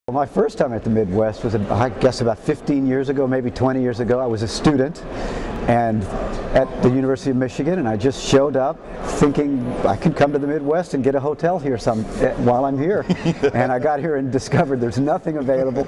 Well, my first time at the Midwest was, I guess, about 15 years ago, maybe 20 years ago. I was a student and at the University of Michigan, and I just showed up thinking I could come to the Midwest and get a hotel here while I'm here. And I got here and discovered there's nothing available.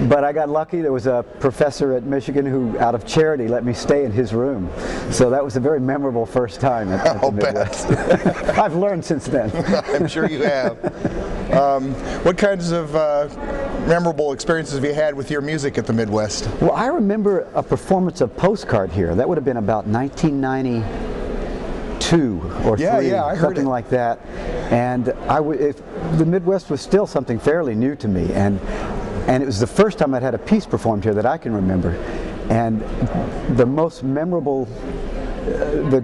But I got lucky. There was a professor at Michigan who, out of charity, let me stay in his room. So that was a very memorable first time at the Midwest. I've learned since then. I'm sure you have. What kinds of memorable experiences have you had with your music at the Midwest? Well, I remember a performance of Postcard here. That would have been about 1992 or three, something like that. And the Midwest was still something fairly new to me, and it was the first time I'd had a piece performed here that I can remember. And the most memorable, the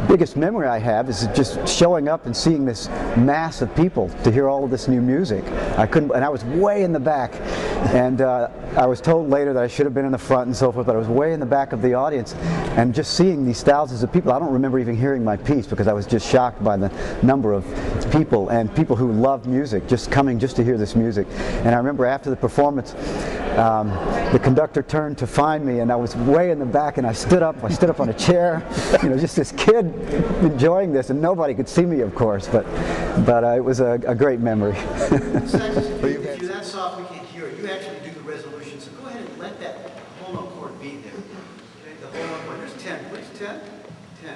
biggest memory I have is just showing up and seeing this mass of people to hear all of this new music. And I was way in the back, and I was told later that I should have been in the front and so forth, but I was way in the back of the audience, and just seeing these thousands of people. I don't remember even hearing my piece because I was just shocked by the number of people, and people who loved music, just coming just to hear this music. And I remember after the performance, the conductor turned to find me, and I was way in the back, and I stood up on a chair, you know, just this kid enjoying this, and nobody could see me, of course, but it was a great memory. If you're that soft we can't hear it, you actually do the resolution, so go ahead and let that whole note chord be there. Okay, the whole note chord. There's 10, please. 10. 10.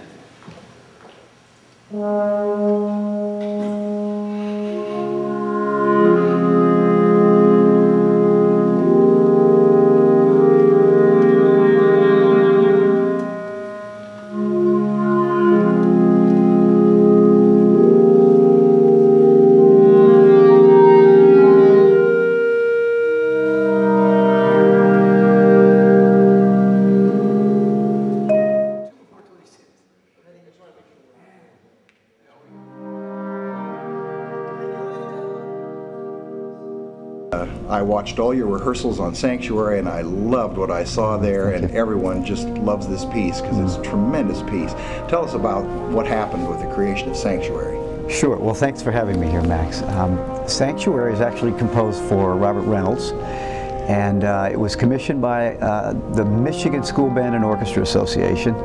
I watched all your rehearsals on Sanctuary, and I loved what I saw there, and everyone just loves this piece because it's a tremendous piece. Tell us about what happened with the creation of Sanctuary. Sure. Well, thanks for having me here, Max. Sanctuary is actually composed for Robert Reynolds, and it was commissioned by the Michigan School Band and Orchestra Association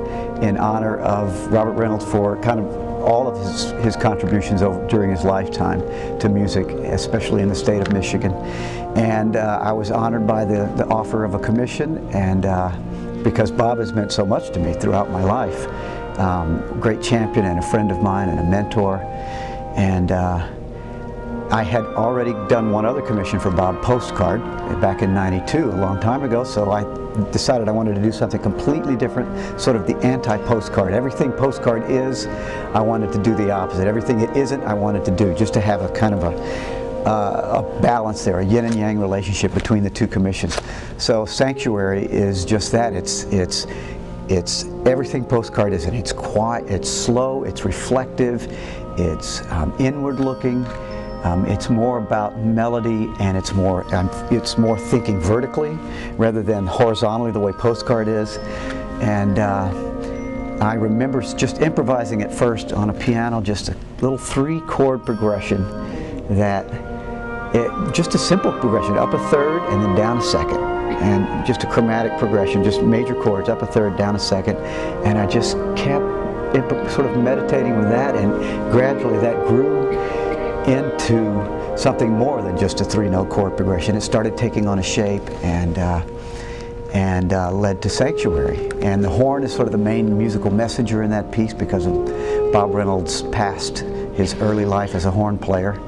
in honor of Robert Reynolds for kind of all of his contributions during his lifetime to music, especially in the state of Michigan. And I was honored by the offer of a commission, and because Bob has meant so much to me throughout my life. Great champion and a friend of mine and a mentor. And I had already done one other commission for Bob, Postcard, back in '92, a long time ago, so I decided I wanted to do something completely different, sort of the anti-Postcard. Everything Postcard is, I wanted to do the opposite. Everything it isn't, I wanted to do, just to have a kind of a balance there, a yin and yang relationship between the two commissions. So Sanctuary is just that. It's everything Postcard isn't. It's quiet, it's slow, it's reflective, it's inward looking. It's more about melody, and it's more thinking vertically rather than horizontally the way Postcard is. And I remember just improvising at first on a piano, just a little 3-chord progression just a simple progression, up a third and then down a second. And just a chromatic progression, just major chords, up a third, down a second. And I just kept sort of meditating with that, and gradually that grew into something more than just a 3-note chord progression. It started taking on a shape and led to Sanctuary. And the horn is sort of the main musical messenger in that piece because of Bob Reynolds' his early life as a horn player.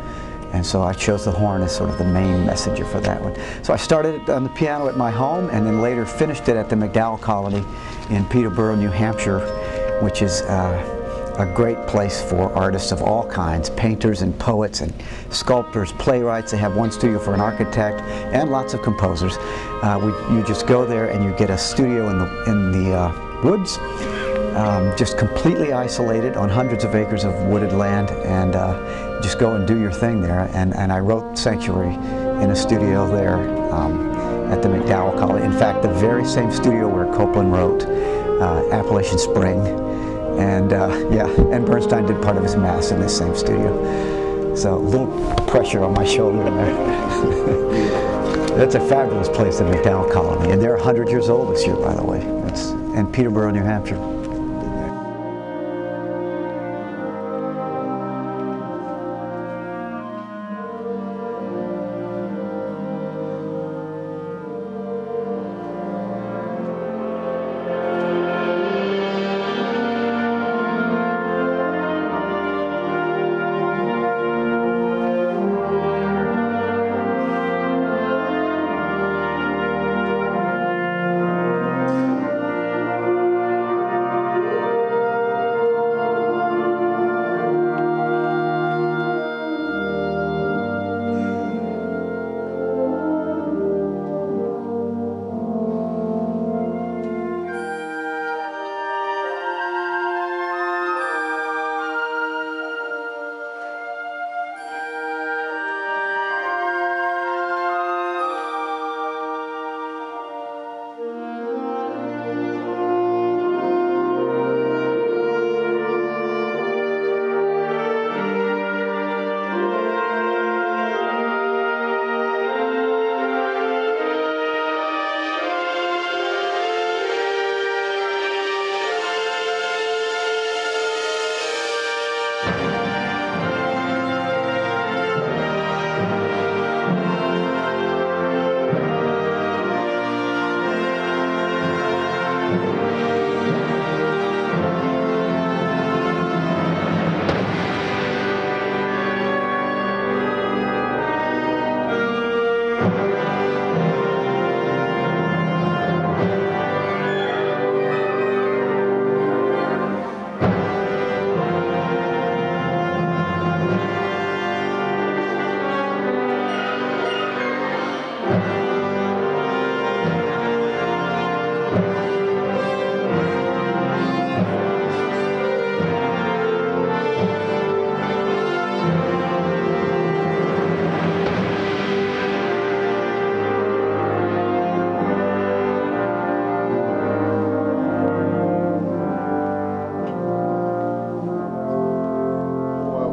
And so I chose the horn as sort of the main messenger for that one. So I started on the piano at my home, and then later finished it at the McDowell Colony in Peterborough, New Hampshire, which is a great place for artists of all kinds, painters and poets and sculptors, playwrights. They have one studio for an architect and lots of composers. You just go there and you get a studio in the woods, just completely isolated on hundreds of acres of wooded land, and just go and do your thing there. And I wrote Sanctuary in a studio there at the McDowell Colony. In fact, the very same studio where Copland wrote Appalachian Spring. And and Bernstein did part of his Mass in this same studio. So a little pressure on my shoulder there. That's a fabulous place, the McDowell Colony, and they're 100 years old this year, by the way. That's in Peterborough, New Hampshire.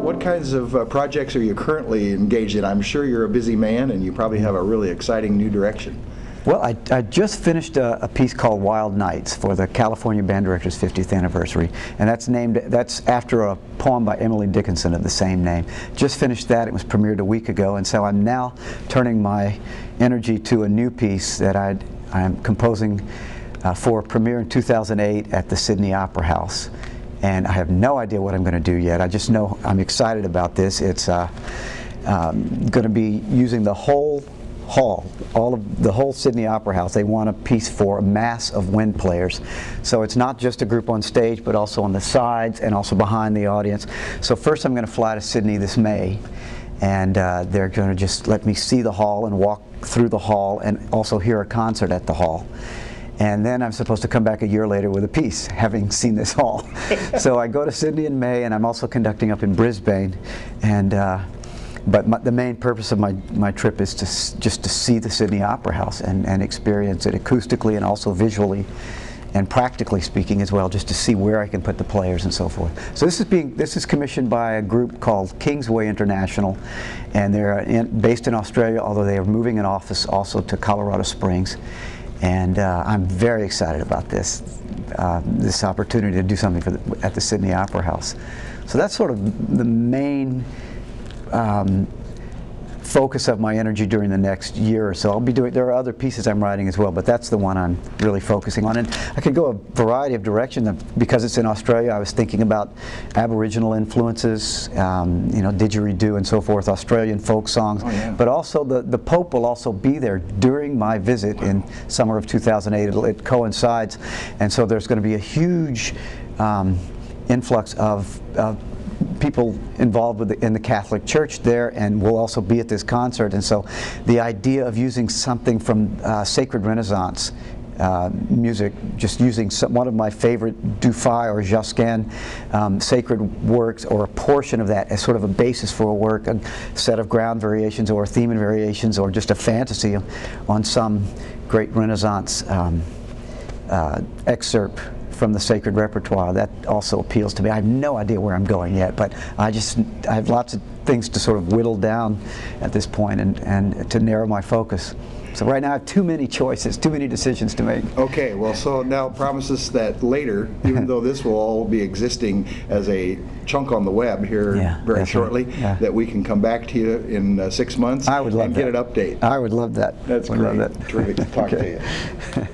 What kinds of projects are you currently engaged in? I'm sure you're a busy man and you probably have a really exciting new direction. Well, I just finished a piece called Wild Nights for the California Band Directors' 50th anniversary, and that's after a poem by Emily Dickinson of the same name. Just finished that. It was premiered a week ago, and so I'm now turning my energy to a new piece that I'm composing for premiere in 2008 at the Sydney Opera House. And I have no idea what I'm going to do yet. I just know I'm excited about this. It's going to be using the whole hall, the whole Sydney Opera House. They want a piece for a mass of wind players. So it's not just a group on stage, but also on the sides and also behind the audience. So first I'm going to fly to Sydney this May, and they're going to just let me see the hall and walk through the hall and also hear a concert at the hall. And then I'm supposed to come back a year later with a piece, having seen this hall. So I go to Sydney in May, and I'm also conducting up in Brisbane. And but the main purpose of my trip is just to see the Sydney Opera House and experience it acoustically and also visually and practically speaking as well, just to see where I can put the players and so forth. So this is commissioned by a group called Kingsway International, and they're based in Australia, although they are moving an office also to Colorado Springs. And I'm very excited about this opportunity to do something at the Sydney Opera House. So that's sort of the main focus of my energy during the next year or so. There are other pieces I'm writing as well, but that's the one I'm really focusing on. And I could go a variety of directions. Because it's in Australia, I was thinking about Aboriginal influences, you know, didgeridoo and so forth, Australian folk songs. Oh, yeah. But also the Pope will also be there during my visit in summer of 2008. It coincides, and so there's going to be a huge influx of people involved in the Catholic Church there, and will also be at this concert. And so the idea of using something from sacred Renaissance music, just using one of my favorite Dufay or Josquin sacred works, or a portion of that as sort of a basis for a work, a set of ground variations or theme and variations, or just a fantasy on some great Renaissance excerpt from the sacred repertoire. That also appeals to me. I have no idea where I'm going yet, but I have lots of things to sort of whittle down at this point and to narrow my focus. So right now I have too many choices, too many decisions to make. Okay, well, so now promise us that later, even though this will all be existing as a chunk on the web here very shortly, that we can come back to you in 6 months I would love and that. get an update. I would love that. That's would great. Love that. Terrific to talk to you.